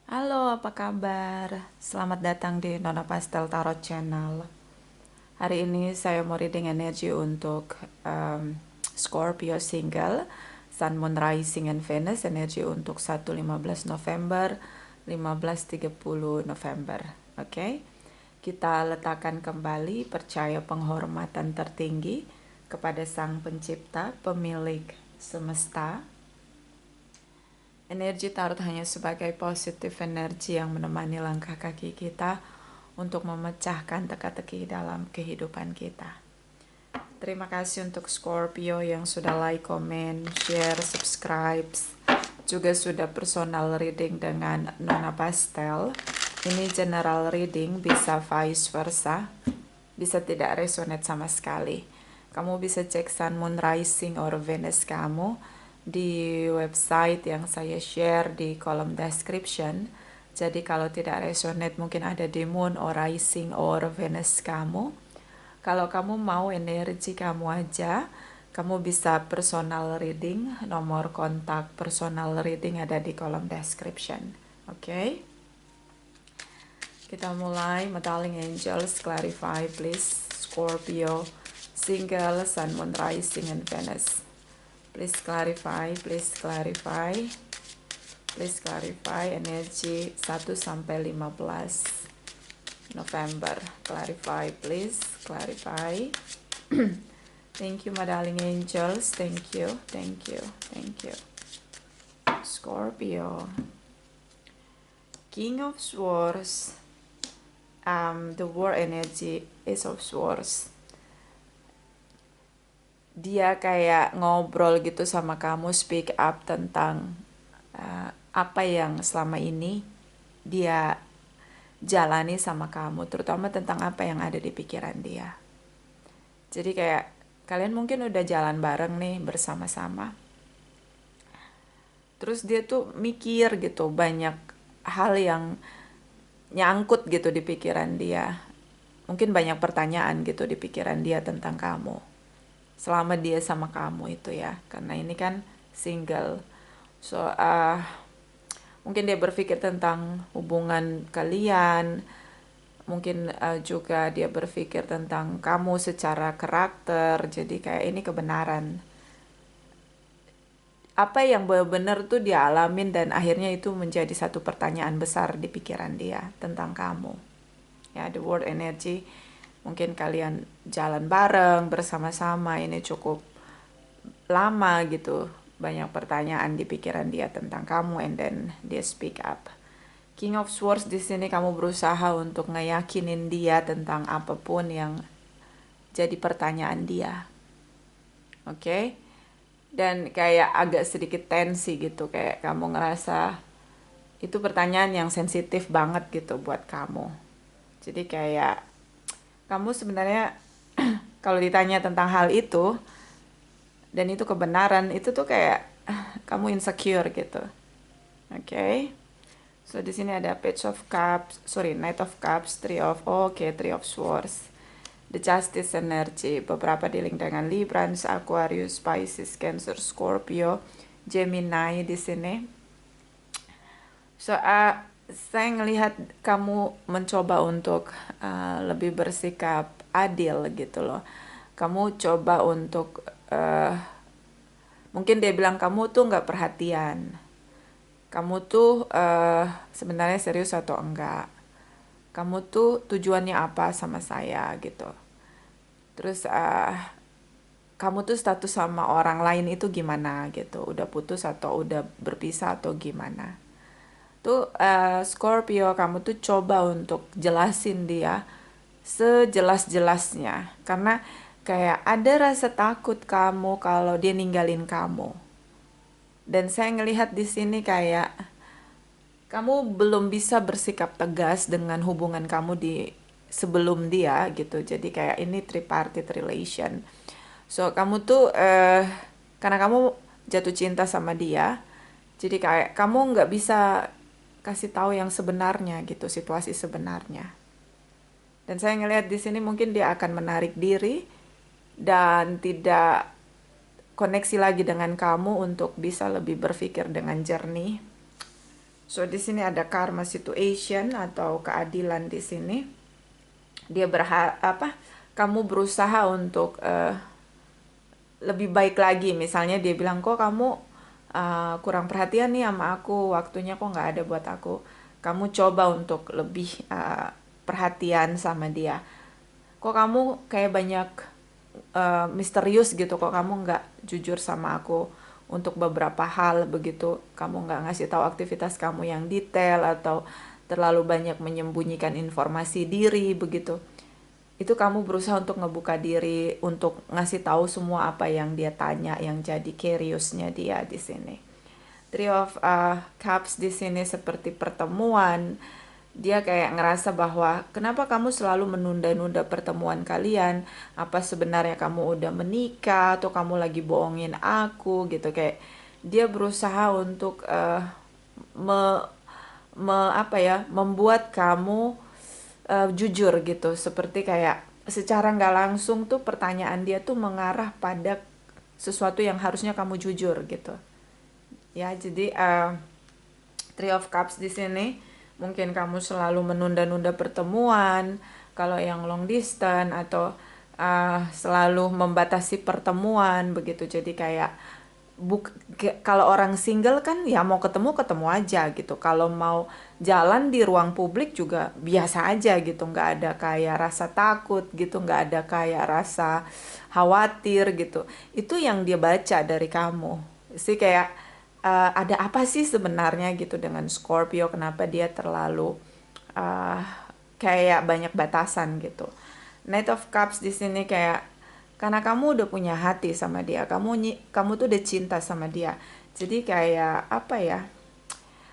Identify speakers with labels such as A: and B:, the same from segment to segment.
A: Halo, apa kabar? Selamat datang di Nona Pastel Tarot Channel. Hari ini saya mau reading energi untuk Scorpio single, Sun, Moon, Rising, and Venus. Energi untuk 1-15 November, 15-30 November. Oke? Kita letakkan kembali percaya penghormatan tertinggi kepada Sang Pencipta, pemilik semesta. Energi tarot hanya sebagai positif energi yang menemani langkah kaki kita untuk memecahkan teka-teki dalam kehidupan kita. Terima kasih untuk Scorpio yang sudah like, comment, share, subscribe, juga sudah personal reading dengan Nona Pastel. Ini general reading, bisa vice versa, bisa tidak resonate sama sekali. Kamu bisa cek Sun, Moon, Rising, or Venus kamu di website yang saya share di kolom description. Jadi kalau tidak resonate mungkin ada di Moon or Rising or Venus kamu. Kalau kamu mau energi kamu aja, kamu bisa personal reading. Nomor kontak personal reading ada di kolom description. Oke? Kita mulai. My darling angels, clarify please. Scorpio, single, Sun, Moon, Rising, and Venus. Please clarify, please clarify, please clarify energi 1-15 November. Clarify, please, clarify. Thank you, my darling angels. Thank you, thank you, thank you. Scorpio, King of Swords, the war energy, Ace of Swords. Dia kayak ngobrol gitu sama kamu, speak up tentang apa yang selama ini dia jalani sama kamu, terutama tentang apa yang ada di pikiran dia. Jadi kayak kalian mungkin udah jalan bareng nih bersama-sama. Terus dia tuh mikir gitu, banyak hal yang nyangkut gitu di pikiran dia. Mungkin banyak pertanyaan gitu di pikiran dia tentang kamu selama dia sama kamu itu ya, karena ini kan single. So mungkin dia berpikir tentang hubungan kalian, mungkin juga dia berpikir tentang kamu secara karakter. Jadi kayak ini kebenaran apa yang benar-benar tuh dia alamin, dan akhirnya itu menjadi satu pertanyaan besar di pikiran dia tentang kamu ya. The word energy, mungkin kalian jalan bareng bersama-sama ini cukup lama gitu, banyak pertanyaan di pikiran dia tentang kamu, and then dia speak up. King of Swords di sini kamu berusaha untuk ngeyakinin dia tentang apapun yang jadi pertanyaan dia. Oke? Dan kayak agak sedikit tensi gitu, kayak kamu ngerasa itu pertanyaan yang sensitif banget gitu buat kamu. Jadi kayak kamu sebenarnya kalau ditanya tentang hal itu dan itu kebenaran, itu tuh kayak kamu insecure gitu. Oke. So di sini ada Page of Cups, Knight of Cups, Three of Swords. The Justice energy, beberapa dealing dengan Libra, Aquarius, Pisces, Cancer, Scorpio, Gemini di sini. So saya ngelihat kamu mencoba untuk lebih bersikap adil gitu loh. Kamu coba untuk mungkin dia bilang kamu tuh nggak perhatian, kamu tuh sebenarnya serius atau enggak, kamu tuh tujuannya apa sama saya gitu. Terus kamu tuh status sama orang lain itu gimana gitu, udah putus atau udah berpisah atau gimana. Tuh Scorpio, kamu tuh coba untuk jelasin dia sejelas-jelasnya, karena kayak ada rasa takut kamu kalau dia ninggalin kamu. Dan saya ngelihat di sini kayak kamu belum bisa bersikap tegas dengan hubungan kamu di sebelum dia gitu. Jadi kayak ini tripartite relation. So kamu tuh karena kamu jatuh cinta sama dia, jadi kayak kamu nggak bisa kasih tahu yang sebenarnya gitu, situasi sebenarnya. Dan saya ngelihat di sini mungkin dia akan menarik diri dan tidak koneksi lagi dengan kamu untuk bisa lebih berpikir dengan jernih. So di sini ada karma situation atau keadilan di sini. Dia kamu berusaha untuk lebih baik lagi. Misalnya dia bilang, kok kamu kurang perhatian nih sama aku, waktunya kok nggak ada buat aku. Kamu coba untuk lebih perhatian sama dia. Kok kamu kayak banyak misterius gitu, kok kamu nggak jujur sama aku untuk beberapa hal begitu. Kamu nggak ngasih tahu aktivitas kamu yang detail atau terlalu banyak menyembunyikan informasi diri begitu. Itu kamu berusaha untuk ngebuka diri, untuk ngasih tahu semua apa yang dia tanya, yang jadi curious-nya dia di sini. Three of Cups di sini seperti pertemuan. Dia kayak ngerasa bahwa kenapa kamu selalu menunda-nunda pertemuan kalian? Apa sebenarnya kamu udah menikah atau kamu lagi bohongin aku gitu, kayak dia berusaha untuk membuat kamu jujur gitu, seperti kayak secara nggak langsung tuh pertanyaan dia tuh mengarah pada sesuatu yang harusnya kamu jujur gitu ya. Jadi Three of Cups di sini mungkin kamu selalu menunda-nunda pertemuan kalau yang long distance, atau selalu membatasi pertemuan begitu. Jadi kayak kalau orang single kan ya mau ketemu ketemu aja gitu. Kalau mau jalan di ruang publik juga biasa aja gitu, nggak ada kayak rasa takut gitu, nggak ada kayak rasa khawatir gitu. Itu yang dia baca dari kamu sih, kayak ada apa sih sebenarnya gitu dengan Scorpio, kenapa dia terlalu uh, kayak banyak batasan gitu. Knight of Cups di sini kayak karena kamu udah punya hati sama dia, kamu tuh udah cinta sama dia. Jadi kayak apa ya?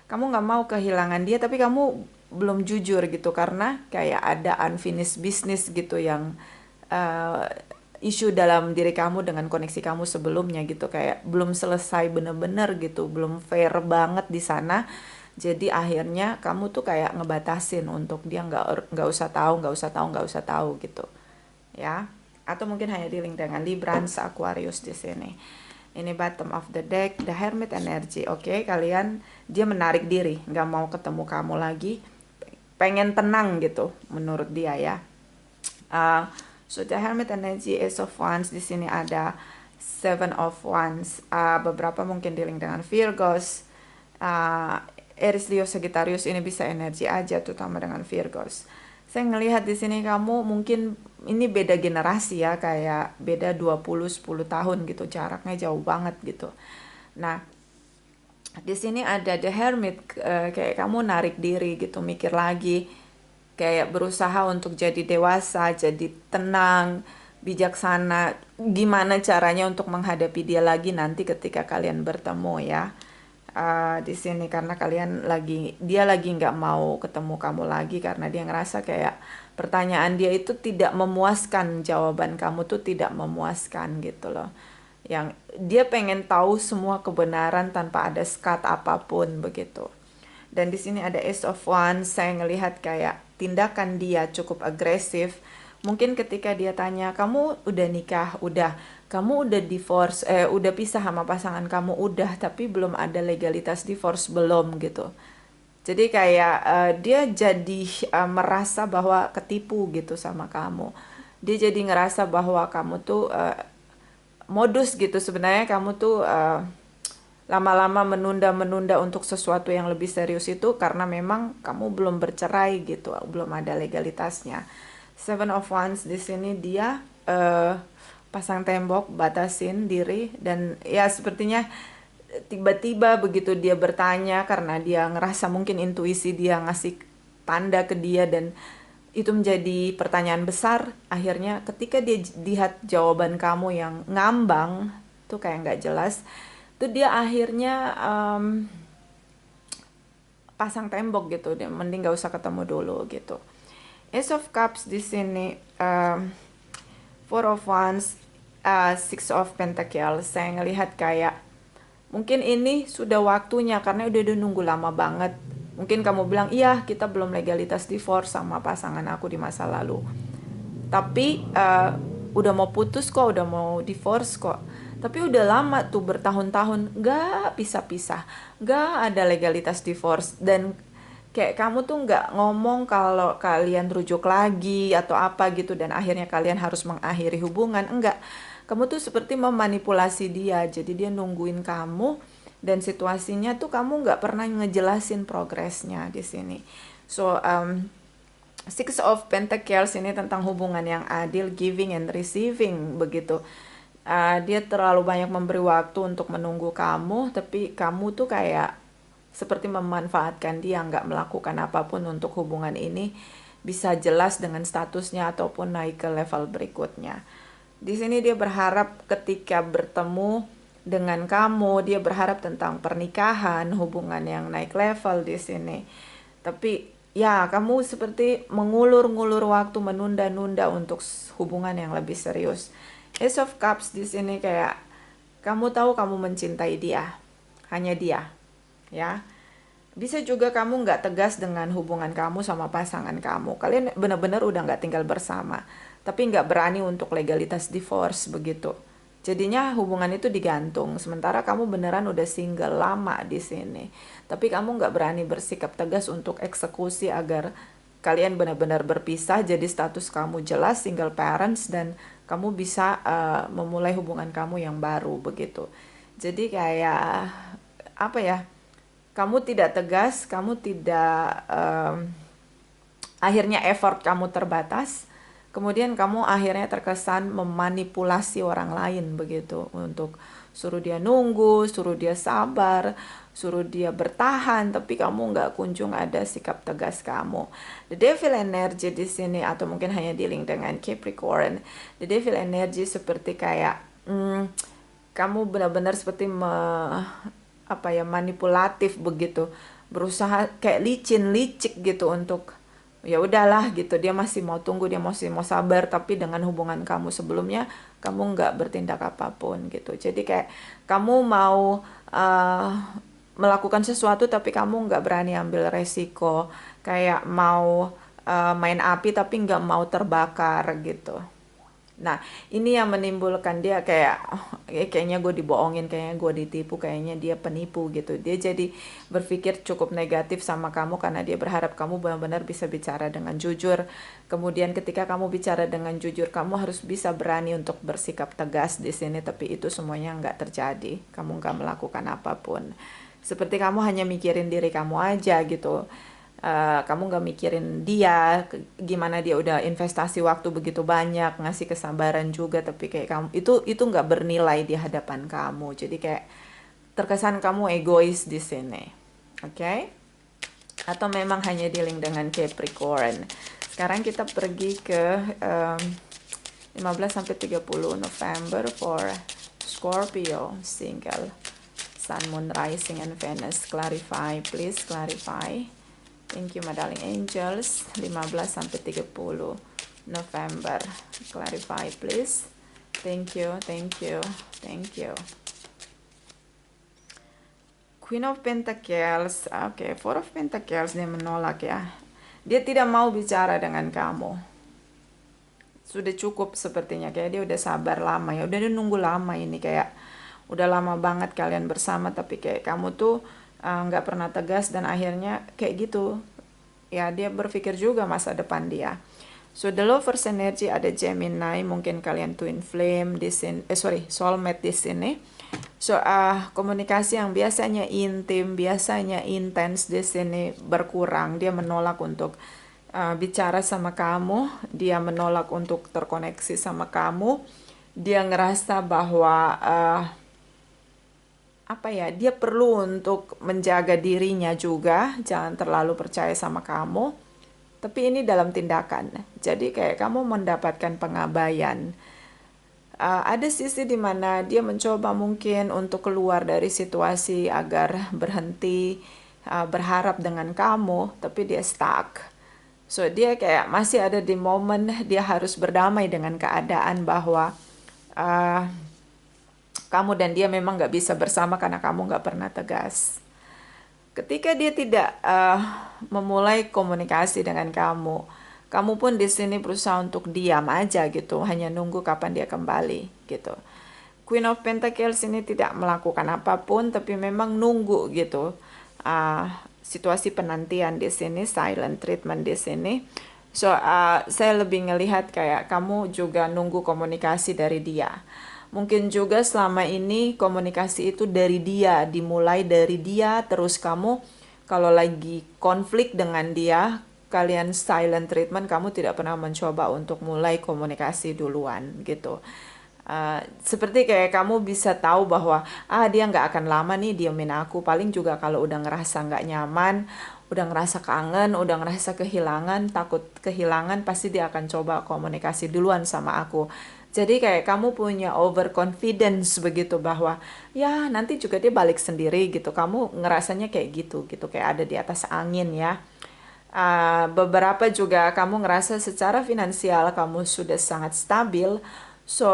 A: Kamu nggak mau kehilangan dia, tapi kamu belum jujur gitu karena kayak ada unfinished business gitu yang uh, isu dalam diri kamu dengan koneksi kamu sebelumnya gitu, kayak belum selesai bener-bener gitu, belum fair banget di sana. Jadi akhirnya kamu tuh kayak ngebatasin untuk dia nggak usah tahu, nggak usah tahu, nggak usah tahu gitu ya. Atau mungkin hanya dealing dengan Librans, Aquarius di sini. Ini bottom of the deck, the Hermit energy. Oke, kalian dia menarik diri, nggak mau ketemu kamu lagi, pengen tenang gitu menurut dia ya. So the Hermit energy, Ace of Wands di sini ada Seven of Wands. Beberapa mungkin dealing dengan Virgos, Aries, Leo, Sagittarius. Ini bisa energi aja, terutama dengan Virgos. Saya ngelihat di sini kamu mungkin ini beda generasi ya, kayak beda 20-10 tahun gitu, jaraknya jauh banget gitu. Nah, di sini ada The Hermit, kayak kamu narik diri gitu, mikir lagi, kayak berusaha untuk jadi dewasa, jadi tenang, bijaksana, gimana caranya untuk menghadapi dia lagi nanti ketika kalian bertemu ya. Di sini karena dia lagi nggak mau ketemu kamu lagi karena dia ngerasa kayak pertanyaan dia itu tidak memuaskan, jawaban kamu tuh tidak memuaskan gitu loh. Yang dia pengen tahu semua kebenaran tanpa ada skat apapun begitu. Dan di sini ada Ace of Wands, saya ngelihat kayak tindakan dia cukup agresif. Mungkin ketika dia tanya, kamu udah nikah, kamu udah divorce, udah pisah sama pasangan kamu, udah, tapi belum ada legalitas divorce, belum gitu. Jadi kayak dia jadi merasa bahwa ketipu gitu sama kamu. Dia jadi ngerasa bahwa kamu tuh modus gitu. Sebenarnya kamu tuh lama-lama menunda-menunda untuk sesuatu yang lebih serius itu karena memang kamu belum bercerai gitu, belum ada legalitasnya. Seven of Wands di sini dia pasang tembok, batasin diri, dan ya sepertinya tiba-tiba begitu dia bertanya karena dia ngerasa mungkin intuisi dia ngasih tanda ke dia dan itu menjadi pertanyaan besar. Akhirnya ketika dia lihat jawaban kamu yang ngambang tuh kayak nggak jelas, tuh dia akhirnya pasang tembok gitu, dia mending gak usah ketemu dulu gitu. Ace of Cups di sini, Four of Wands, Six of Pentacles. Saya ngelihat kayak mungkin ini sudah waktunya karena udah nunggu lama banget. Mungkin kamu bilang, iya kita belum legalitas divorce sama pasangan aku di masa lalu, tapi udah mau putus kok, udah mau divorce kok. Tapi udah lama tuh bertahun-tahun nggak pisah-pisah, nggak ada legalitas divorce, dan kayak kamu tuh nggak ngomong kalau kalian rujuk lagi atau apa gitu dan akhirnya kalian harus mengakhiri hubungan, enggak. Kamu tuh seperti memanipulasi dia, jadi dia nungguin kamu dan situasinya tuh kamu nggak pernah ngejelasin progresnya di sini. So, Six of Pentacles ini tentang hubungan yang adil, giving and receiving begitu. Dia terlalu banyak memberi waktu untuk menunggu kamu, tapi kamu tuh kayak seperti memanfaatkan dia, nggak melakukan apapun untuk hubungan ini bisa jelas dengan statusnya ataupun naik ke level berikutnya. Di sini dia berharap ketika bertemu dengan kamu, dia berharap tentang pernikahan, hubungan yang naik level di sini. Tapi ya, kamu seperti mengulur-ngulur waktu, menunda-nunda untuk hubungan yang lebih serius. Ace of Cups di sini kayak kamu tahu kamu mencintai dia, hanya dia, ya. Bisa juga kamu nggak tegas dengan hubungan kamu sama pasangan kamu. Kalian benar-benar udah nggak tinggal bersama, tapi nggak berani untuk legalitas divorce begitu. Jadinya hubungan itu digantung. Sementara kamu beneran udah single lama di sini, tapi kamu nggak berani bersikap tegas untuk eksekusi agar kalian benar-benar berpisah. Jadi status kamu jelas single parents dan kamu bisa memulai hubungan kamu yang baru begitu. Jadi kayak apa ya? Kamu tidak tegas, kamu tidak akhirnya effort kamu terbatas. Kemudian kamu akhirnya terkesan memanipulasi orang lain begitu untuk suruh dia nunggu, suruh dia sabar, suruh dia bertahan, tapi kamu nggak kunjung ada sikap tegas kamu. The Devil Energy di sini atau mungkin hanya dealing dengan Capricorn. The Devil Energy seperti kayak kamu benar-benar seperti manipulatif begitu, berusaha kayak licik gitu untuk ya udahlah gitu, dia masih mau tunggu, dia masih mau sabar, tapi dengan hubungan kamu sebelumnya kamu nggak bertindak apapun gitu. Jadi kayak kamu mau melakukan sesuatu tapi kamu nggak berani ambil resiko, kayak mau main api tapi nggak mau terbakar gitu. Nah, ini yang menimbulkan dia kayak kayaknya gue dibohongin, kayaknya gue ditipu, kayaknya dia penipu gitu. Dia jadi berpikir cukup negatif sama kamu karena dia berharap kamu benar-benar bisa bicara dengan jujur. Kemudian ketika kamu bicara dengan jujur, kamu harus bisa berani untuk bersikap tegas di sini, tapi itu semuanya nggak terjadi. Kamu nggak melakukan apapun. Seperti kamu hanya mikirin diri kamu aja gitu. Kamu nggak mikirin dia, gimana dia udah investasi waktu begitu banyak, ngasih kesabaran juga, tapi kayak kamu itu nggak bernilai di hadapan kamu. Jadi kayak terkesan kamu egois di sini, oke? Atau memang hanya dealing dengan Capricorn. Sekarang kita pergi ke 15-30 November for Scorpio single, Sun, Moon, Rising, and Venus. Clarify, please clarify. Thank you, my darling angels. 15-30 November. Clarify, please. Thank you, thank you, thank you. Queen of Pentacles. Oke, Four of Pentacles, dia menolak ya. Dia tidak mau bicara dengan kamu. Sudah cukup sepertinya, kayak dia udah sabar lama ya. Udah dia nunggu lama ini, kayak udah lama banget kalian bersama, tapi kayak kamu tuh nggak pernah tegas dan akhirnya kayak gitu ya, dia berpikir juga masa depan dia. So the lovers energy ada Gemini, mungkin kalian twin flame di sini, soulmate di sini. So komunikasi yang biasanya intim, biasanya intens di sini berkurang. Dia menolak untuk bicara sama kamu, dia menolak untuk terkoneksi sama kamu. Dia ngerasa bahwa dia perlu untuk menjaga dirinya juga, jangan terlalu percaya sama kamu, tapi ini dalam tindakan. Jadi kayak kamu mendapatkan pengabaian. Ada sisi dimana dia mencoba mungkin untuk keluar dari situasi agar berhenti berharap dengan kamu, tapi dia stuck. So dia kayak masih ada di momen dia harus berdamai dengan keadaan bahwa kamu dan dia memang gak bisa bersama karena kamu gak pernah tegas. Ketika dia tidak memulai komunikasi dengan kamu, kamu pun di sini berusaha untuk diam aja gitu, hanya nunggu kapan dia kembali gitu. Queen of Pentacles ini tidak melakukan apapun, tapi memang nunggu gitu. Situasi penantian di sini, silent treatment di sini. So, saya lebih ngelihat kayak kamu juga nunggu komunikasi dari dia. Mungkin juga selama ini komunikasi itu dari dia, dimulai dari dia, terus kamu kalau lagi konflik dengan dia, kalian silent treatment, kamu tidak pernah mencoba untuk mulai komunikasi duluan gitu. Seperti kayak kamu bisa tahu bahwa dia nggak akan lama nih diemin aku, paling juga kalau udah ngerasa nggak nyaman, udah ngerasa kangen, udah ngerasa kehilangan, takut kehilangan, pasti dia akan coba komunikasi duluan sama aku. Jadi kayak kamu punya overconfidence begitu bahwa ya nanti juga dia balik sendiri gitu, kamu ngerasanya kayak gitu gitu, kayak ada di atas angin ya. Beberapa juga kamu ngerasa secara finansial kamu sudah sangat stabil. So,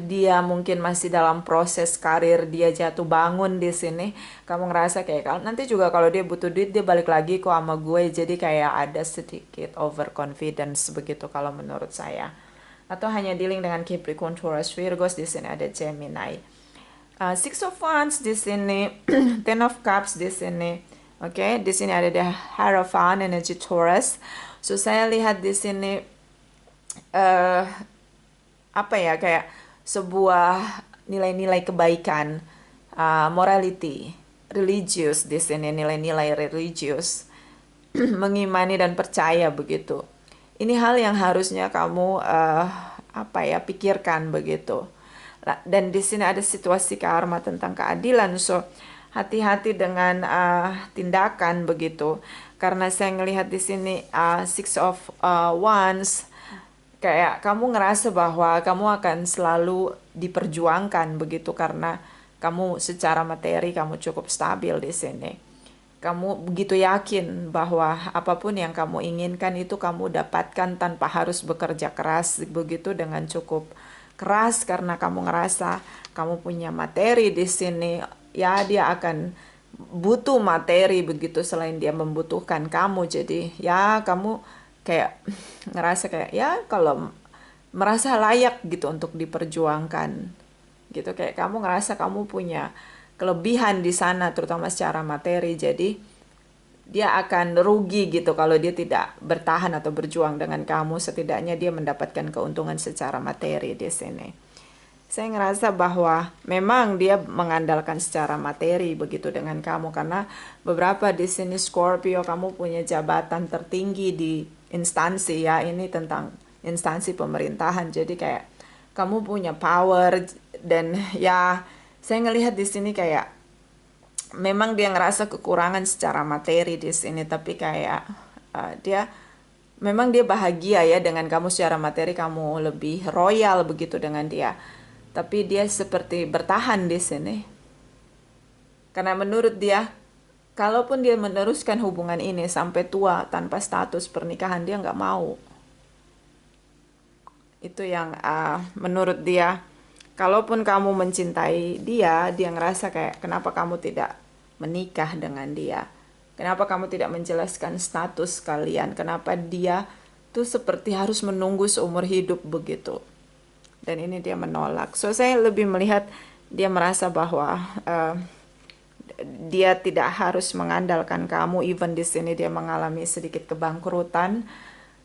A: dia mungkin masih dalam proses karir dia jatuh bangun di sini. Kamu ngerasa kayak nanti juga kalau dia butuh duit dia balik lagi kok sama gue. Jadi kayak ada sedikit overconfidence begitu kalau menurut saya. Atau hanya dealing dengan Capricorn, Taurus, Virgos, di sini ada Gemini. Six of Wands di sini, Ten of Cups di sini. Oke, di sini ada the Hierophant, energy Taurus. So saya lihat di sini apa ya, kayak sebuah nilai-nilai kebaikan, morality, religious di sini, nilai-nilai religius, mengimani dan percaya begitu. Ini hal yang harusnya kamu apa ya, pikirkan begitu. Dan di sini ada situasi karma tentang keadilan, so hati-hati dengan tindakan begitu. Karena saya ngelihat di sini Six of Wands, kayak kamu ngerasa bahwa kamu akan selalu diperjuangkan begitu karena kamu secara materi kamu cukup stabil di sini. Kamu begitu yakin bahwa apapun yang kamu inginkan itu kamu dapatkan tanpa harus bekerja keras begitu, dengan cukup keras, karena kamu ngerasa kamu punya materi di sini. Ya, dia akan butuh materi begitu selain dia membutuhkan kamu. Jadi ya kamu kayak ngerasa kayak ya kalau merasa layak gitu untuk diperjuangkan gitu, kayak kamu ngerasa kamu punya kelebihan di sana terutama secara materi. Jadi dia akan rugi gitu kalau dia tidak bertahan atau berjuang dengan kamu. Setidaknya dia mendapatkan keuntungan secara materi di sini. Saya ngerasa bahwa memang dia mengandalkan secara materi begitu dengan kamu, karena beberapa di sini Scorpio kamu punya jabatan tertinggi di instansi ya, ini tentang instansi pemerintahan. Jadi kayak kamu punya power, dan ya saya ngelihat di sini kayak memang dia ngerasa kekurangan secara materi di sini, tapi kayak dia memang dia bahagia ya dengan kamu secara materi, kamu lebih royal begitu dengan dia. Tapi dia seperti bertahan di sini. Karena menurut dia, kalaupun dia meneruskan hubungan ini sampai tua tanpa status pernikahan, dia nggak mau. Itu yang menurut dia. Kalaupun kamu mencintai dia, dia ngerasa kayak kenapa kamu tidak menikah dengan dia? Kenapa kamu tidak menjelaskan status kalian? Kenapa dia tuh seperti harus menunggu seumur hidup begitu? Dan ini dia menolak. So saya lebih melihat dia merasa bahwa dia tidak harus mengandalkan kamu. Even di sini dia mengalami sedikit kebangkrutan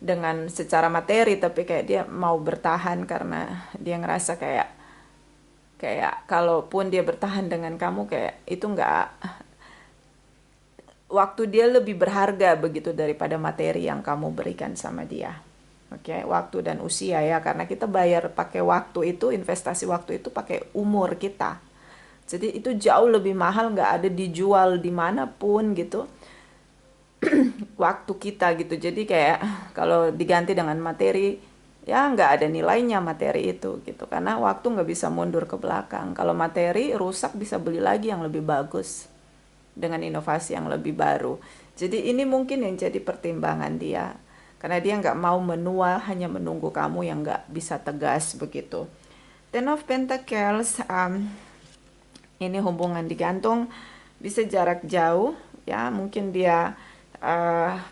A: dengan secara materi, tapi kayak dia mau bertahan karena dia ngerasa kayak kalaupun dia bertahan dengan kamu, kayak itu nggak, waktu dia lebih berharga begitu daripada materi yang kamu berikan sama dia. Oke, waktu dan usia ya, karena kita bayar pakai waktu itu, investasi waktu itu pakai umur kita. Jadi itu jauh lebih mahal, nggak ada dijual dimanapun gitu. Waktu kita gitu. Jadi kayak kalau diganti dengan materi, ya nggak ada nilainya materi itu gitu. Karena waktu nggak bisa mundur ke belakang. Kalau materi rusak bisa beli lagi yang lebih bagus dengan inovasi yang lebih baru. Jadi ini mungkin yang jadi pertimbangan dia. Karena dia nggak mau menua, hanya menunggu kamu yang nggak bisa tegas begitu. Ten of Pentacles, ini hubungan digantung, bisa jarak jauh, ya mungkin dia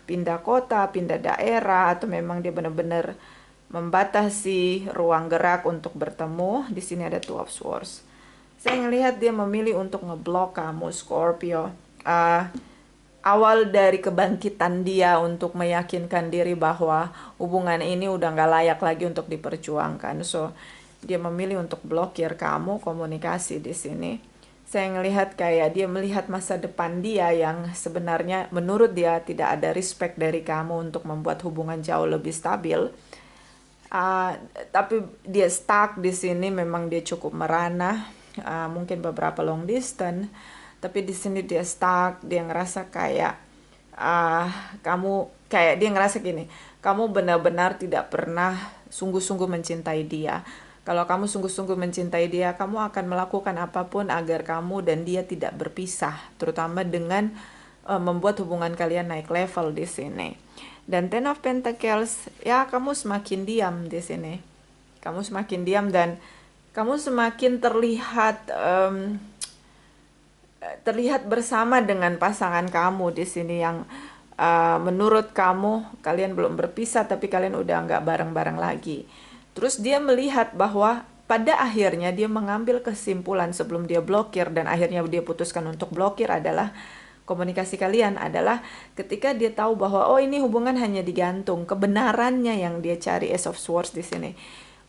A: pindah kota, pindah daerah, atau memang dia benar-benar membatasi ruang gerak untuk bertemu. Di sini ada Two of Swords. Saya ngelihat dia memilih untuk ngeblok kamu, Scorpio. Awal dari kebangkitan dia untuk meyakinkan diri bahwa hubungan ini udah nggak layak lagi untuk diperjuangkan. So, dia memilih untuk blokir kamu komunikasi di sini. Saya ngelihat kayak dia melihat masa depan dia yang sebenarnya menurut dia tidak ada respect dari kamu untuk membuat hubungan jauh lebih stabil. Uh, tapi dia stuck di sini, memang dia cukup merana, mungkin beberapa long distance, tapi di sini dia stuck, dia ngerasa kayak uh, dia ngerasa gini, kamu benar-benar tidak pernah sungguh-sungguh mencintai dia. Kalau kamu sungguh-sungguh mencintai dia, kamu akan melakukan apapun agar kamu dan dia tidak berpisah, terutama dengan membuat hubungan kalian naik level di sini. Dan Ten of Pentacles, ya kamu semakin diam di sini. Kamu semakin diam dan kamu semakin terlihat bersama dengan pasangan kamu di sini yang menurut kamu kalian belum berpisah tapi kalian udah nggak bareng-bareng lagi. Terus dia melihat bahwa pada akhirnya dia mengambil kesimpulan sebelum dia blokir dan akhirnya dia putuskan untuk blokir adalah komunikasi kalian adalah ketika dia tahu bahwa oh ini hubungan hanya digantung, kebenarannya yang dia cari, Ace of Swords di sini.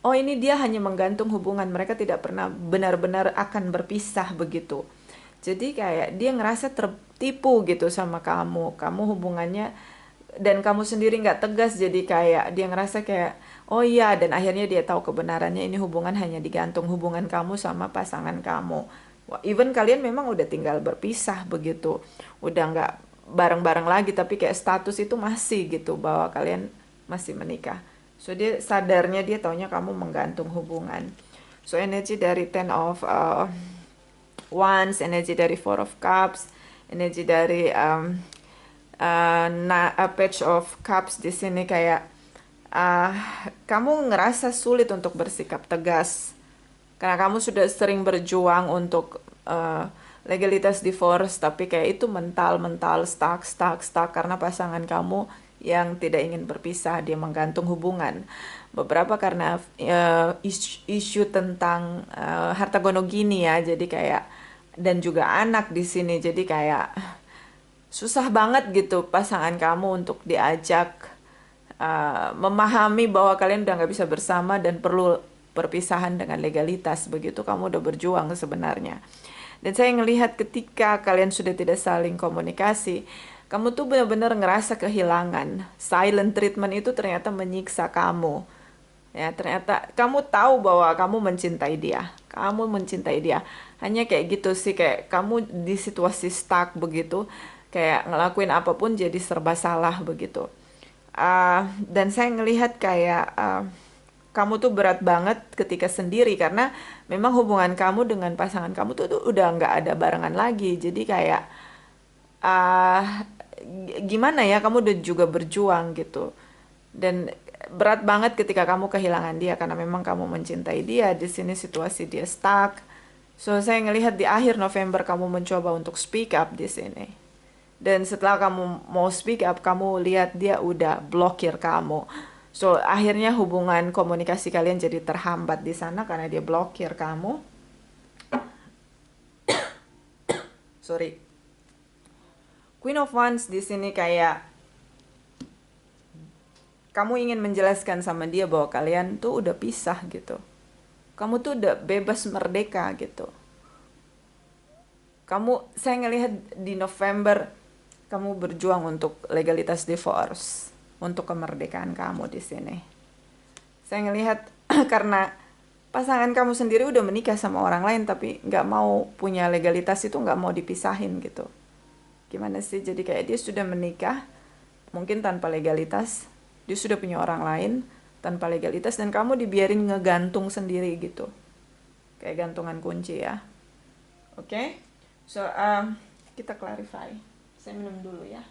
A: Oh ini dia hanya menggantung hubungan, mereka tidak pernah benar-benar akan berpisah begitu. Jadi kayak dia ngerasa tertipu gitu sama kamu hubungannya, dan kamu sendiri nggak tegas, jadi kayak dia ngerasa kayak oh iya, dan akhirnya dia tahu kebenarannya ini hubungan hanya digantung, hubungan kamu sama pasangan kamu. Even kalian memang udah tinggal berpisah begitu, udah nggak bareng-bareng lagi, tapi kayak status itu masih gitu bahwa kalian masih menikah. So dia sadarnya, dia taunya kamu menggantung hubungan. So energi dari Ten of Wands, energi dari Four of Cups, energi dari Page of Cups di sini kayak kamu ngerasa sulit untuk bersikap tegas karena kamu sudah sering berjuang untuk legalitas divorce, tapi kayak itu mental stuck karena pasangan kamu yang tidak ingin berpisah, dia menggantung hubungan. Beberapa karena isu tentang harta gono gini ya, jadi kayak dan juga anak di sini, jadi kayak susah banget gitu pasangan kamu untuk diajak memahami bahwa kalian udah nggak bisa bersama dan perlu perpisahan dengan legalitas. Begitu kamu udah berjuang sebenarnya. Dan saya ngelihat ketika kalian sudah tidak saling komunikasi, kamu tuh benar-benar ngerasa kehilangan. Silent treatment itu ternyata menyiksa kamu. Ya, ternyata kamu tahu bahwa kamu mencintai dia. Kamu mencintai dia. Hanya kayak gitu sih, kayak kamu di situasi stuck begitu, kayak ngelakuin apapun jadi serba salah begitu. Dan saya ngelihat kayak kamu tuh berat banget ketika sendiri karena memang hubungan kamu dengan pasangan kamu tuh udah nggak ada barengan lagi. Jadi kayak uh, gimana ya, kamu udah juga berjuang gitu. Dan berat banget ketika kamu kehilangan dia karena memang kamu mencintai dia. Di sini situasi dia stuck. So saya ngelihat di akhir November kamu mencoba untuk speak up di sini. Dan setelah kamu mau speak up, kamu lihat dia udah blokir kamu. So, akhirnya hubungan komunikasi kalian jadi terhambat di sana karena dia blokir kamu. Sorry. Queen of Wands di sini kayak kamu ingin menjelaskan sama dia bahwa kalian tuh udah pisah gitu. Kamu tuh udah bebas merdeka gitu. Saya ngelihat di November kamu berjuang untuk legalitas divorce, untuk kemerdekaan kamu di sini. Saya ngelihat karena pasangan kamu sendiri udah menikah sama orang lain tapi nggak mau punya legalitas itu, nggak mau dipisahin gitu. Gimana sih? Jadi kayak dia sudah menikah, mungkin tanpa legalitas, dia sudah punya orang lain tanpa legalitas, dan kamu dibiarin ngegantung sendiri gitu. Kayak gantungan kunci ya. Oke? Okay? So, kita clarify. Saya minum dulu ya.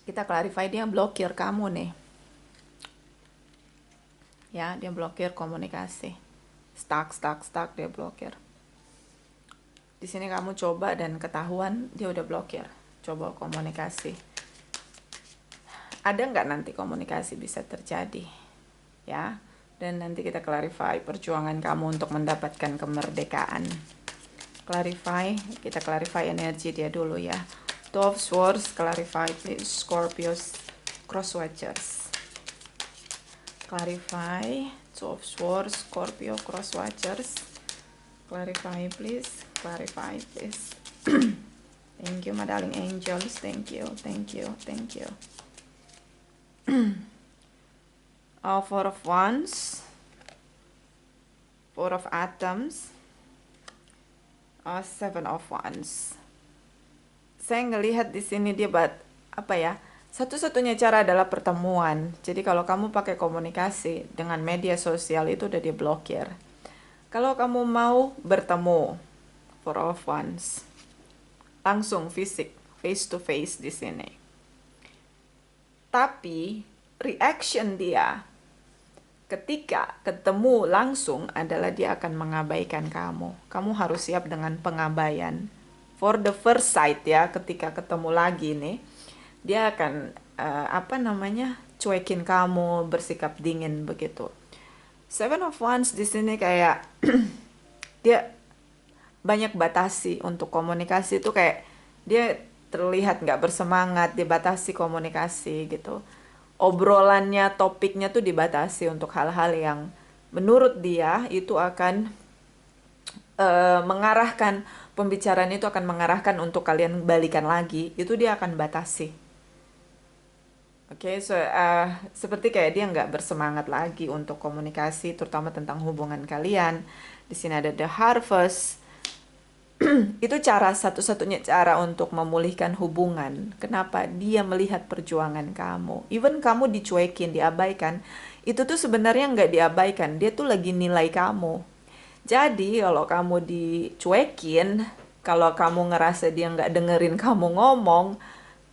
A: Kita clarify, dia blokir kamu nih. Ya, dia blokir komunikasi. Stuck, dia blokir. Di sini kamu coba dan ketahuan dia udah blokir. Coba komunikasi. Ada nggak nanti komunikasi bisa terjadi? Ya, dan nanti kita clarify perjuangan kamu untuk mendapatkan kemerdekaan. Kita clarify energi dia dulu ya. Two of Swords, clarify please. Scorpios, cross watchers. Clarify. Two of Swords, Scorpio, cross watchers. Clarify please. Clarify please. Thank you, my darling angels. Thank you. Four of Wands, Four of Atoms, Seven of Wands. Saya ngelihat di sini dia satu-satunya cara adalah pertemuan. Jadi kalau kamu pakai komunikasi dengan media sosial itu udah dia blokir. Kalau kamu mau bertemu, Four of Wands, langsung fisik, face to face di sini. Tapi reaction dia ketika ketemu langsung adalah dia akan mengabaikan kamu. Kamu harus siap dengan pengabaian. For the first sight ya, ketika ketemu lagi nih, dia akan cuekin kamu, bersikap dingin begitu. Seven of Wands di sini kayak dia banyak batasi untuk komunikasi itu, kayak dia terlihat nggak bersemangat, dibatasi komunikasi gitu. Obrolannya, topiknya tuh dibatasi untuk hal-hal yang menurut dia itu akan mengarahkan, pembicaraan itu akan mengarahkan untuk kalian balikan lagi, itu dia akan batasi. Oke, seperti kayak dia nggak bersemangat lagi untuk komunikasi, terutama tentang hubungan kalian. Di sini ada The Harvest. Itu satu-satunya cara untuk memulihkan hubungan. Kenapa? Dia melihat perjuangan kamu. Even kamu dicuekin, diabaikan, itu tuh sebenarnya nggak diabaikan. Dia tuh lagi nilai kamu. Jadi kalau kamu dicuekin, kalau kamu ngerasa dia nggak dengerin kamu ngomong,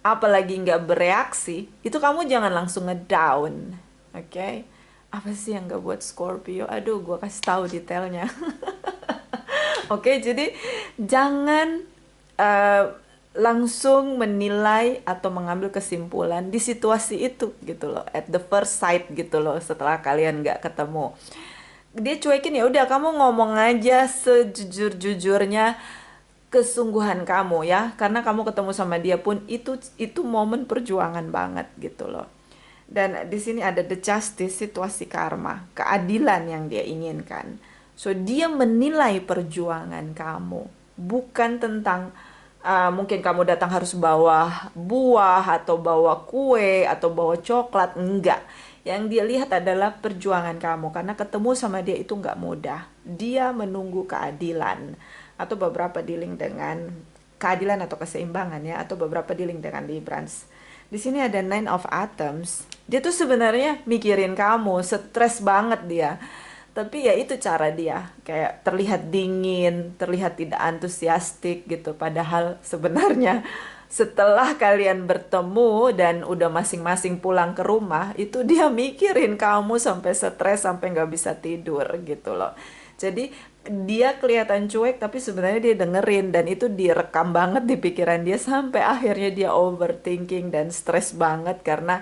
A: apalagi nggak bereaksi, itu kamu jangan langsung ngedown. Oke? Apa sih yang nggak buat Scorpio? Aduh, gue kasih tahu detailnya. Oke, jadi jangan langsung menilai atau mengambil kesimpulan di situasi itu gitu loh, at the first sight gitu loh, setelah kalian nggak ketemu. Dia cuekin, ya udah kamu ngomong aja sejujur-jujurnya kesungguhan kamu ya, karena kamu ketemu sama dia pun itu momen perjuangan banget gitu loh. Dan di sini ada the justice, situasi karma, keadilan yang dia inginkan. So dia menilai perjuangan kamu, bukan tentang mungkin kamu datang harus bawa buah atau bawa kue atau bawa coklat, enggak. Yang dia lihat adalah perjuangan kamu, karena ketemu sama dia itu nggak mudah. Dia menunggu keadilan, atau beberapa dealing dengan keadilan atau keseimbangan ya, atau beberapa dealing dengan Librans. Di sini ada Nine of Atoms. Dia tuh sebenarnya mikirin kamu, stres banget dia. Tapi ya itu cara dia, kayak terlihat dingin, terlihat tidak antusiastik gitu. Padahal sebenarnya setelah kalian bertemu dan udah masing-masing pulang ke rumah, itu dia mikirin kamu sampai stres, sampai nggak bisa tidur gitu loh. Jadi dia kelihatan cuek, tapi sebenarnya dia dengerin, dan itu direkam banget di pikiran dia sampai akhirnya dia overthinking dan stres banget karena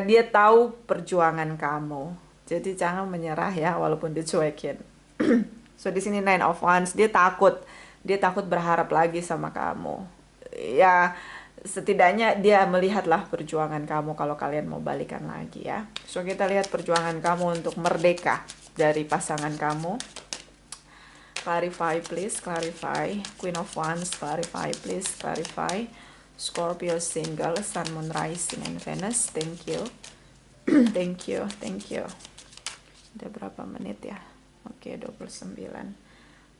A: dia tahu perjuangan kamu. Jadi jangan menyerah ya, walaupun dicuekin. So di sini Nine of Wands, dia takut berharap lagi sama kamu. Ya setidaknya dia melihatlah perjuangan kamu kalau kalian mau balikan lagi ya. So kita lihat perjuangan kamu untuk merdeka dari pasangan kamu. Clarify please, clarify. Queen of Wands, clarify please, clarify. Scorpio single, Sun, Moon, Rising, and Venus. Thank you. Thank you. Udah berapa menit ya? Oke, 29.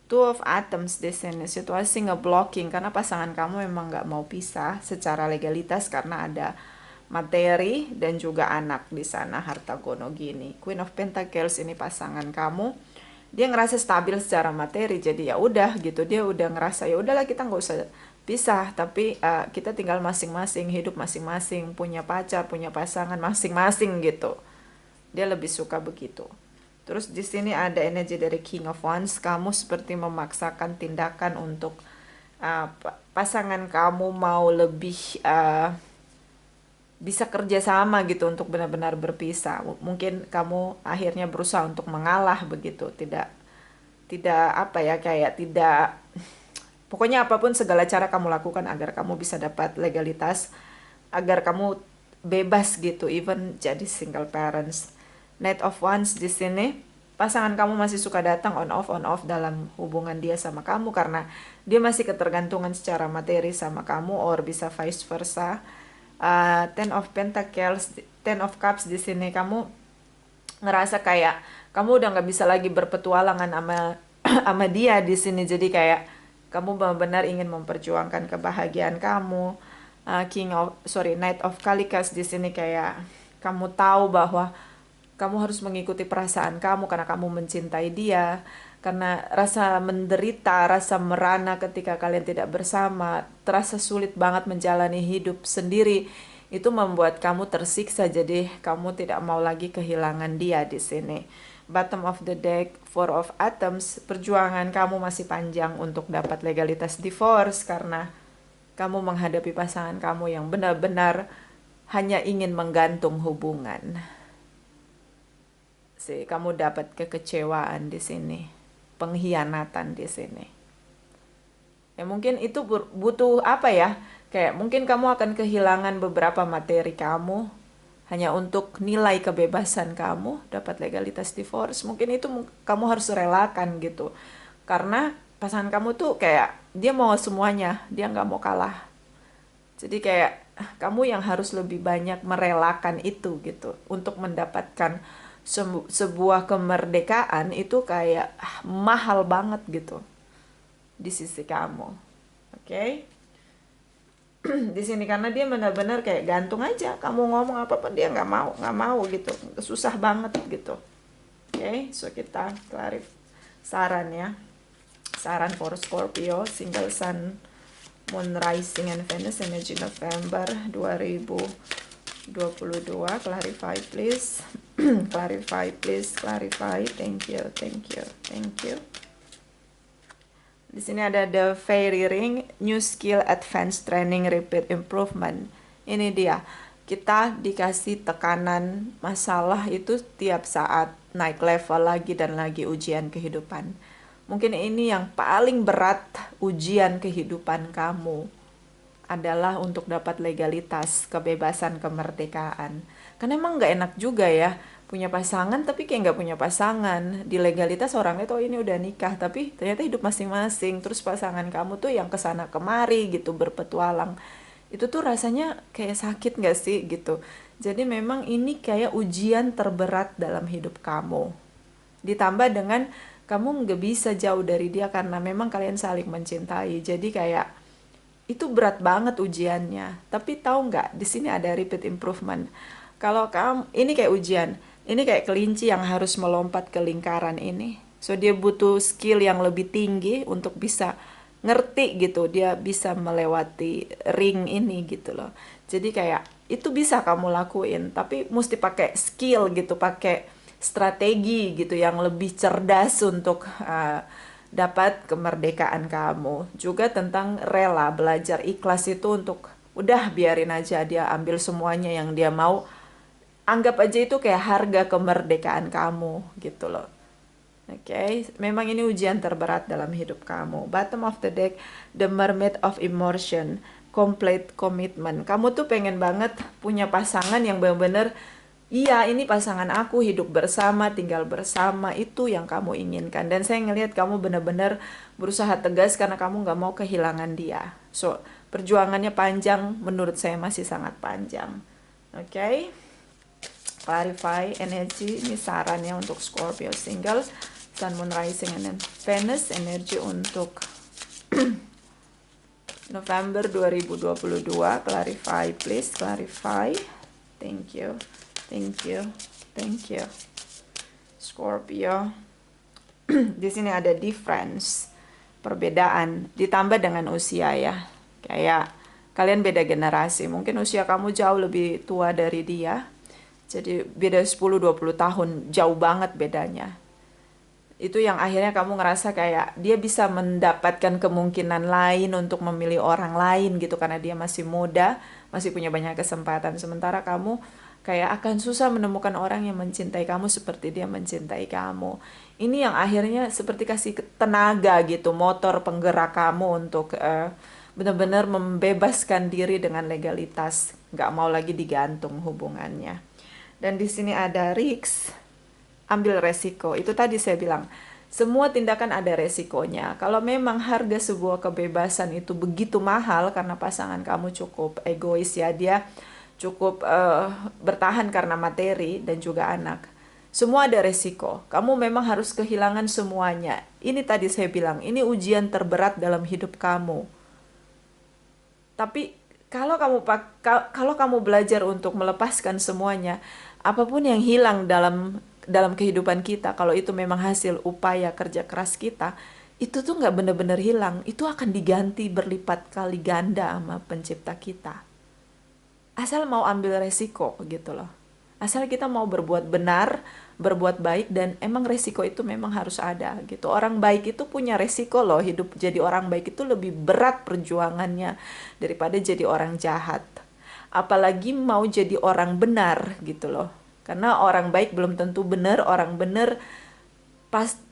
A: Two of Atoms di sini, situasi ngeblocking karena pasangan kamu memang nggak mau pisah secara legalitas karena ada materi dan juga anak di sana, harta gono gini. Queen of Pentacles ini pasangan kamu, dia ngerasa stabil secara materi, jadi ya udah gitu, dia udah ngerasa ya udahlah kita nggak usah pisah, tapi kita tinggal masing-masing, hidup masing-masing, punya pacar, punya pasangan masing-masing gitu. Dia lebih suka begitu. Terus di sini ada energi dari King of Wands. Kamu seperti memaksakan tindakan untuk pasangan kamu mau lebih bisa kerjasama gitu untuk benar-benar berpisah. Mungkin kamu akhirnya berusaha untuk mengalah begitu, tidak apa ya, kayak tidak, pokoknya apapun segala cara kamu lakukan agar kamu bisa dapat legalitas, agar kamu bebas gitu, even jadi single parents. Knight of Wands di sini, pasangan kamu masih suka datang on off dalam hubungan dia sama kamu karena dia masih ketergantungan secara materi sama kamu, or bisa vice versa. Ten of Pentacles, Ten of Cups di sini, kamu ngerasa kayak kamu udah nggak bisa lagi berpetualangan sama sama dia di sini. Jadi kayak kamu benar-benar ingin memperjuangkan kebahagiaan kamu. Knight of Kalikas di sini, kayak kamu tahu bahwa kamu harus mengikuti perasaan kamu karena kamu mencintai dia. Karena rasa menderita, rasa merana ketika kalian tidak bersama, terasa sulit banget menjalani hidup sendiri. Itu membuat kamu tersiksa, jadi kamu tidak mau lagi kehilangan dia di sini. Bottom of the deck, Four of Atoms, perjuangan kamu masih panjang untuk dapat legalitas divorce karena kamu menghadapi pasangan kamu yang benar-benar hanya ingin menggantung hubungan. Kamu dapat kekecewaan di sini, pengkhianatan di sini. Ya mungkin itu butuh apa ya? Kayak mungkin kamu akan kehilangan beberapa materi kamu hanya untuk nilai kebebasan kamu dapat legalitas divorce. Mungkin itu kamu harus relakan gitu. Karena pasangan kamu tuh kayak dia mau semuanya, dia nggak mau kalah. Jadi kayak kamu yang harus lebih banyak merelakan itu gitu untuk mendapatkan sebuah kemerdekaan. Itu kayak mahal banget gitu di sisi kamu. Oke? Di sini karena dia benar-benar kayak gantung aja, kamu ngomong apa-apa dia nggak mau gitu, susah banget gitu. Oke, so kita saran ya, saran for Scorpio, single sun, moon, rising, and Venus, energy November 2022. Clarify please. Clarify please, clarify. Thank you. Di sini ada the fairy ring, new skill, advanced training, repeat improvement. Ini dia, kita dikasih tekanan masalah itu tiap saat, naik level lagi dan lagi ujian kehidupan. Mungkin ini yang paling berat ujian kehidupan kamu adalah untuk dapat legalitas, kebebasan, kemerdekaan. Karena emang nggak enak juga ya punya pasangan tapi kayak nggak punya pasangan. Di legalitas orangnya tuh ini udah nikah tapi ternyata hidup masing-masing. Terus pasangan kamu tuh yang kesana kemari gitu berpetualang. Itu tuh rasanya kayak sakit nggak sih gitu. Jadi memang ini kayak ujian terberat dalam hidup kamu. Ditambah dengan kamu nggak bisa jauh dari dia karena memang kalian saling mencintai. Jadi kayak itu berat banget ujiannya. Tapi tahu nggak, di sini ada repeat improvement. Kalau kamu, ini kayak ujian, ini kayak kelinci yang harus melompat ke lingkaran ini. So dia butuh skill yang lebih tinggi untuk bisa ngerti gitu, dia bisa melewati ring ini gitu loh. Jadi kayak itu bisa kamu lakuin, tapi mesti pakai skill gitu, pakai strategi gitu yang lebih cerdas untuk dapat kemerdekaan kamu. Juga tentang rela, belajar ikhlas itu untuk udah biarin aja dia ambil semuanya yang dia mau. Anggap aja itu kayak harga kemerdekaan kamu gitu loh. Oke, memang ini ujian terberat dalam hidup kamu. Bottom of the deck, the Mermaid of Emotion, complete commitment. Kamu tuh pengen banget punya pasangan yang benar-benar, iya ini pasangan aku, hidup bersama, tinggal bersama, itu yang kamu inginkan. Dan saya ngelihat kamu benar-benar berusaha tegas karena kamu nggak mau kehilangan dia. So, perjuangannya panjang, menurut saya masih sangat panjang. Oke, clarify energi, ini sarannya untuk Scorpio single, Sun, Moon, Rising, and then Venus, energi untuk November 2022. Clarify please, clarify. Thank you. Scorpio. Di sini ada difference, perbedaan, ditambah dengan usia ya. Kayak kalian beda generasi. Mungkin usia kamu jauh lebih tua dari dia. Jadi beda 10-20 tahun, jauh banget bedanya. Itu yang akhirnya kamu ngerasa kayak dia bisa mendapatkan kemungkinan lain untuk memilih orang lain gitu karena dia masih muda, masih punya banyak kesempatan. Sementara kamu kayak akan susah menemukan orang yang mencintai kamu seperti dia mencintai kamu. Ini yang akhirnya seperti kasih tenaga gitu, motor penggerak kamu untuk benar-benar membebaskan diri dengan legalitas, nggak mau lagi digantung hubungannya. Dan di sini ada risk, ambil resiko. Itu tadi saya bilang, semua tindakan ada resikonya. Kalau memang harga sebuah kebebasan itu begitu mahal karena pasangan kamu cukup egois ya, dia cukup bertahan karena materi dan juga anak. Semua ada resiko. Kamu memang harus kehilangan semuanya. Ini tadi saya bilang, ini ujian terberat dalam hidup kamu. Tapi kalau kamu belajar untuk melepaskan semuanya, apapun yang hilang dalam kehidupan kita, kalau itu memang hasil upaya kerja keras kita, itu tuh nggak benar-benar hilang, itu akan diganti berlipat kali ganda sama pencipta kita. Asal mau ambil resiko gitu loh. Asal kita mau berbuat benar, berbuat baik, dan emang resiko itu memang harus ada gitu. Orang baik itu punya resiko loh, hidup jadi orang baik itu lebih berat perjuangannya daripada jadi orang jahat. Apalagi mau jadi orang benar gitu loh. Karena orang baik belum tentu benar, orang benar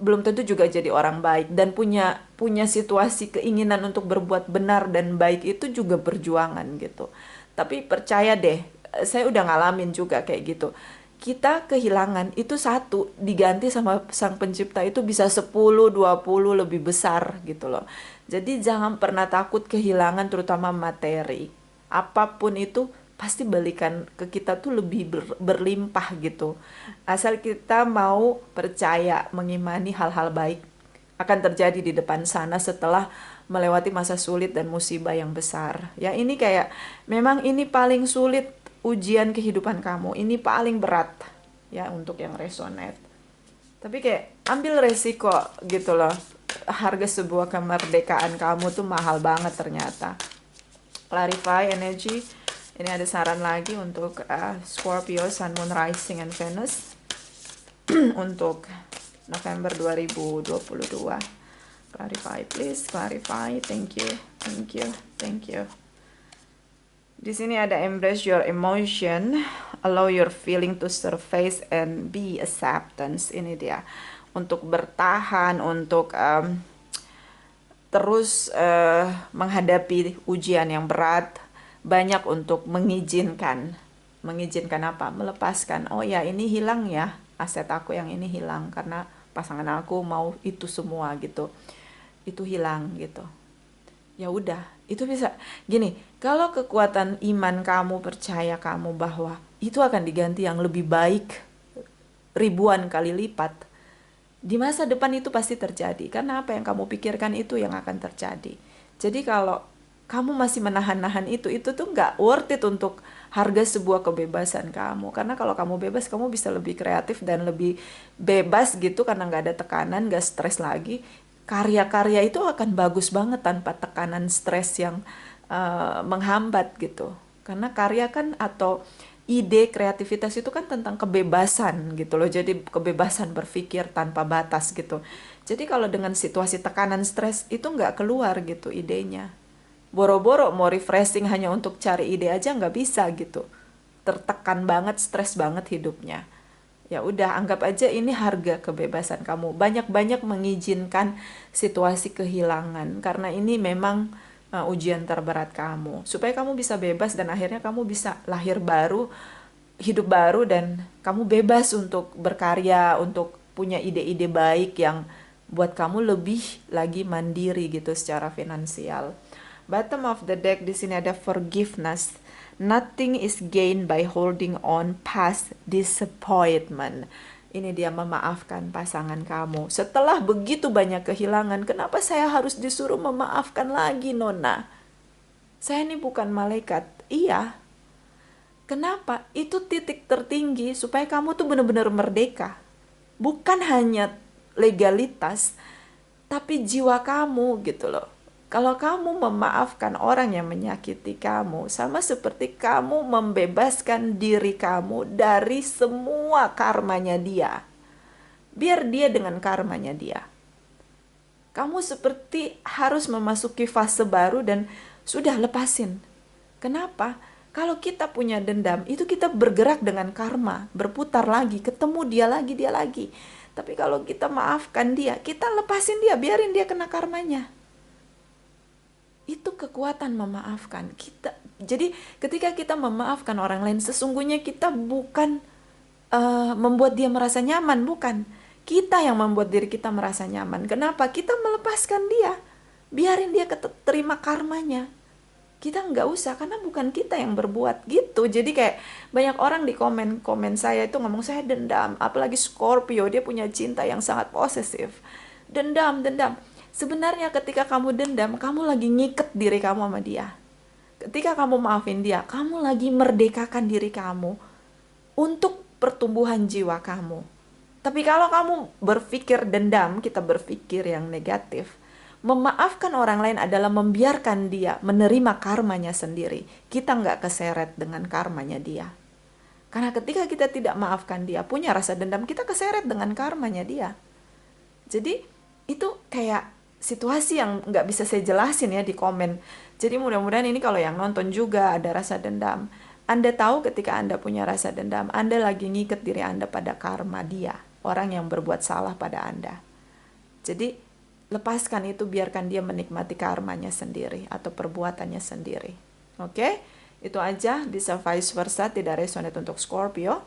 A: belum tentu juga jadi orang baik, dan punya situasi keinginan untuk berbuat benar dan baik itu juga perjuangan gitu. Tapi percaya deh, saya udah ngalamin juga kayak gitu. Kita kehilangan itu satu diganti sama sang pencipta itu bisa 10-20 lebih besar gitu loh. Jadi jangan pernah takut kehilangan, terutama materi. Apapun itu pasti balikan ke kita tuh lebih berlimpah gitu. Asal kita mau percaya, mengimani hal-hal baik akan terjadi di depan sana setelah melewati masa sulit dan musibah yang besar. Ya ini kayak memang ini paling sulit ujian kehidupan kamu. Ini paling berat ya untuk yang resonate. Tapi kayak ambil resiko gitu loh. Harga sebuah kemerdekaan kamu tuh mahal banget ternyata. Clarify energy. Ini ada saran lagi untuk Scorpio, Sun, Moon, Rising, and Venus untuk November 2022. Clarify, please. Clarify. Thank you. Thank you. Thank you. Di sini ada embrace your emotion, allow your feeling to surface and be acceptance. Ini dia. Untuk bertahan, untuk terus menghadapi ujian yang berat. Banyak untuk mengizinkan apa? Melepaskan. Oh ya, ini hilang ya, aset aku yang ini hilang karena pasangan aku mau itu semua gitu. Itu hilang gitu. Ya udah, itu bisa gini. Kalau kekuatan iman kamu, percaya kamu bahwa itu akan diganti yang lebih baik ribuan kali lipat, di masa depan itu pasti terjadi. Karena apa yang kamu pikirkan itu yang akan terjadi. Jadi kalau kamu masih menahan-nahan itu tuh nggak worth it untuk harga sebuah kebebasan kamu. Karena kalau kamu bebas, kamu bisa lebih kreatif dan lebih bebas gitu karena nggak ada tekanan, nggak stres lagi. Karya-karya itu akan bagus banget tanpa tekanan stres yang menghambat gitu. Karena karya kan atau ide kreativitas itu kan tentang kebebasan gitu loh. Jadi kebebasan berpikir tanpa batas gitu. Jadi kalau dengan situasi tekanan stres itu nggak keluar gitu idenya. Boro-boro mau refreshing hanya untuk cari ide aja nggak bisa gitu. Tertekan banget, stres banget hidupnya. Ya udah, anggap aja ini harga kebebasan kamu. Banyak-banyak mengizinkan situasi kehilangan karena ini memang ujian terberat kamu. Supaya kamu bisa bebas dan akhirnya kamu bisa lahir baru, hidup baru, dan kamu bebas untuk berkarya, untuk punya ide-ide baik yang buat kamu lebih lagi mandiri gitu secara finansial. Bottom of the deck di sini ada forgiveness. Nothing is gained by holding on past disappointment. Ini dia memaafkan pasangan kamu. Setelah begitu banyak kehilangan, kenapa saya harus disuruh memaafkan lagi, Nona? Saya ini bukan malaikat. Iya. Kenapa? Itu titik tertinggi supaya kamu tuh benar-benar merdeka. Bukan hanya legalitas, tapi jiwa kamu gitu loh. Kalau kamu memaafkan orang yang menyakiti kamu, sama seperti kamu membebaskan diri kamu dari semua karmanya dia. Biar dia dengan karmanya dia. Kamu seperti harus memasuki fase baru dan sudah lepasin. Kenapa? Kalau kita punya dendam, itu kita bergerak dengan karma, berputar lagi, ketemu dia lagi. Tapi kalau kita maafkan dia, kita lepasin dia, biarin dia kena karmanya. Itu kekuatan memaafkan kita. Jadi ketika kita memaafkan orang lain, sesungguhnya kita bukan membuat dia merasa nyaman, bukan. Kita yang membuat diri kita merasa nyaman. Kenapa? Kita melepaskan dia, biarin dia terima karmanya. Kita nggak usah, karena bukan kita yang berbuat gitu. Jadi kayak banyak orang di komen saya itu ngomong, saya dendam, apalagi Scorpio, dia punya cinta yang sangat posesif. Dendam. Sebenarnya ketika kamu dendam, kamu lagi ngiket diri kamu sama dia. Ketika kamu maafin dia, kamu lagi merdekakan diri kamu untuk pertumbuhan jiwa kamu. Tapi kalau kamu berpikir dendam, kita berpikir yang negatif. Memaafkan orang lain adalah membiarkan dia menerima karmanya sendiri. Kita nggak keseret dengan karmanya dia. Karena ketika kita tidak maafkan dia, punya rasa dendam, kita keseret dengan karmanya dia. Jadi itu kayak situasi yang nggak bisa saya jelasin ya di komen. Jadi mudah-mudahan ini kalau yang nonton juga ada rasa dendam. Anda tahu ketika Anda punya rasa dendam, Anda lagi ngiket diri Anda pada karma dia, orang yang berbuat salah pada Anda. Jadi lepaskan itu, biarkan dia menikmati karmanya sendiri atau perbuatannya sendiri. Oke? Itu aja, bisa vice versa, tidak resonate untuk Scorpio.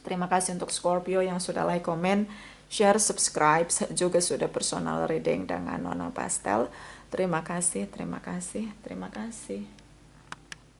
A: Terima kasih untuk Scorpio yang sudah like, komen, share, subscribe, juga sudah personal reading dengan Nona Pastel. Terima kasih.